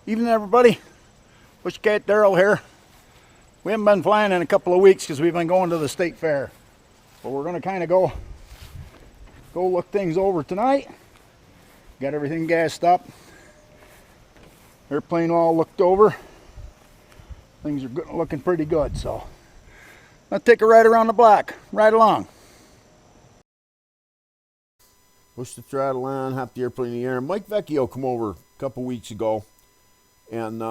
Evening, everybody. BushCat Daryl here. We haven't been flying in a couple of weeks because we've been going to the state fair. But we're going to kind of go look things over tonight. Got everything gassed up. Airplane all looked over. Things are looking pretty good, so I'll take a ride around the block. Ride along. Push the throttle on, hop the airplane in the air. Mike Vecchio come over a couple weeks ago, and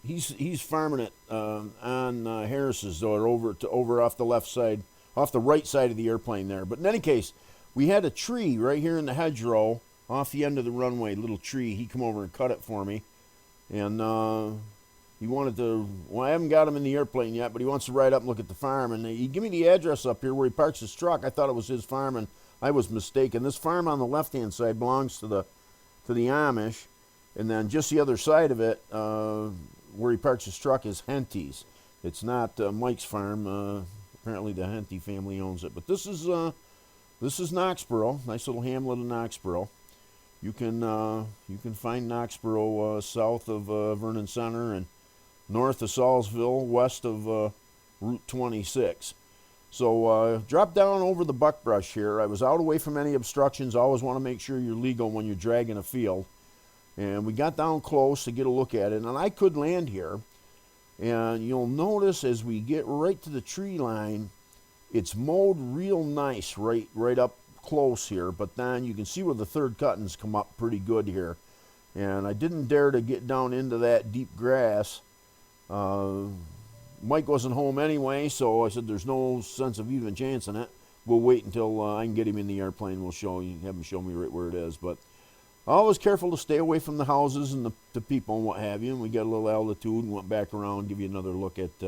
he's farming it on Harris's, or over off the left side, off the right side of the airplane there. But in any case, we had a tree right here in the hedgerow off the end of the runway, little tree. He come over and cut it for me, and he wanted to, well, I haven't got him in the airplane yet, but he wants to ride up and look at the farm. And he gave me the address up here where he parks his truck. I thought it was his farm, and I was mistaken. This farm on the left-hand side belongs to the Amish, and then just the other side of it, where he parks his truck, is Henty's. It's not Mike's farm. Apparently the Henty family owns it. But this is Knoxboro, nice little hamlet of Knoxboro. You can find Knoxboro south of Vernon Center and north of Salisville, west of Route 26. So drop down over the buckbrush here. I was out away from any obstructions. I always want to make sure you're legal when you're dragging a field. And we got down close to get a look at it, and I could land here. And you'll notice as we get right to the tree line, it's mowed real nice right up close here, but then you can see where the third cuttings come up pretty good here. And I didn't dare to get down into that deep grass. Mike wasn't home anyway, so I said there's no sense of even chancing it. We'll wait until I can get him in the airplane. We'll have him show me right where it is. But always careful to stay away from the houses and the people and what have you. And we got a little altitude and went back around, give you another look at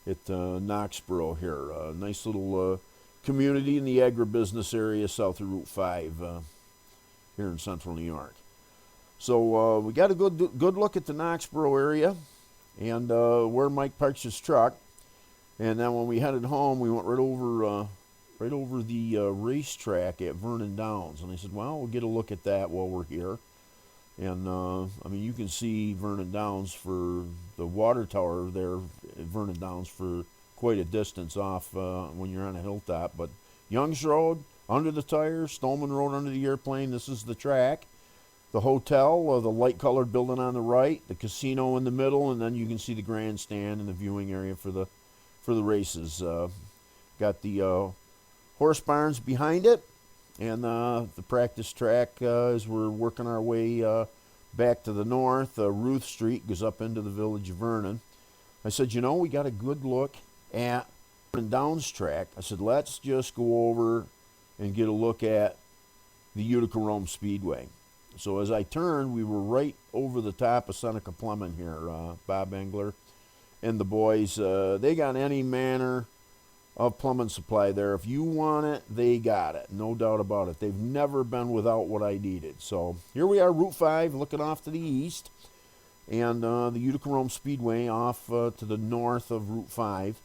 Knoxboro here. Nice little community in the agribusiness area south of Route 5 here in central New York. So we got a good look at the Knoxboro area and where Mike parks his truck. And then when we headed home, we went right over the racetrack at Vernon Downs. And I said, well, we'll get a look at that while we're here. And, I mean, you can see Vernon Downs for the water tower there at Vernon Downs for quite a distance off when you're on a hilltop. But Young's Road, under the tire, Stolman Road under the airplane, this is the track. The hotel, the light-colored building on the right, the casino in the middle, and then you can see the grandstand and the viewing area for the races. Got the horse barns behind it, and the practice track as we're working our way back to the north. Ruth Street goes up into the village of Vernon. I said, you know, we got a good look at Vernon Downs track. I said, let's just go over and get a look at the Utica Rome Speedway. So as I turned, we were right over the top of Seneca Plumbing here. Bob Engler and the boys, they got any manner of plumbing supply there. If you want it, they got it. No doubt about it. They've never been without what I needed. So here we are, Route 5, looking off to the east. And the Utica Rome Speedway off to the north of Route 5.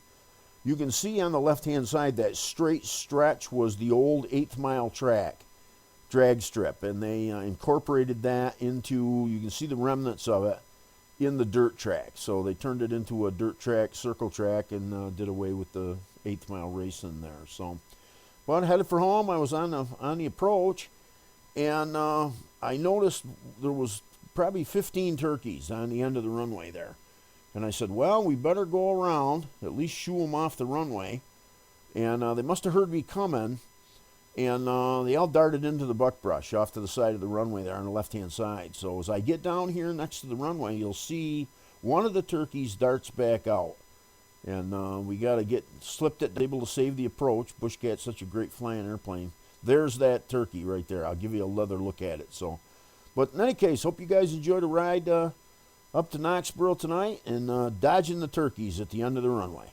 You can see on the left-hand side that straight stretch was the old 8th Mile track, drag strip. And they incorporated that into, you can see the remnants of it, in the dirt track. So they turned it into a dirt track, circle track, and did away with the 8th Mile racing there. So, but headed for home. I was on the approach, and I noticed there was probably 15 turkeys on the end of the runway there. And I said, well, we better go around, at least shoo them off the runway. And they must have heard me coming, and they all darted into the buckbrush off to the side of the runway there on the left-hand side. So as I get down here next to the runway, you'll see one of the turkeys darts back out. And we got to slipped it, able to save the approach. BushCat's such a great flying airplane. There's that turkey right there. I'll give you a leather look at it. So, but in any case, hope you guys enjoy the ride up to Knoxboro tonight and dodging the turkeys at the end of the runway.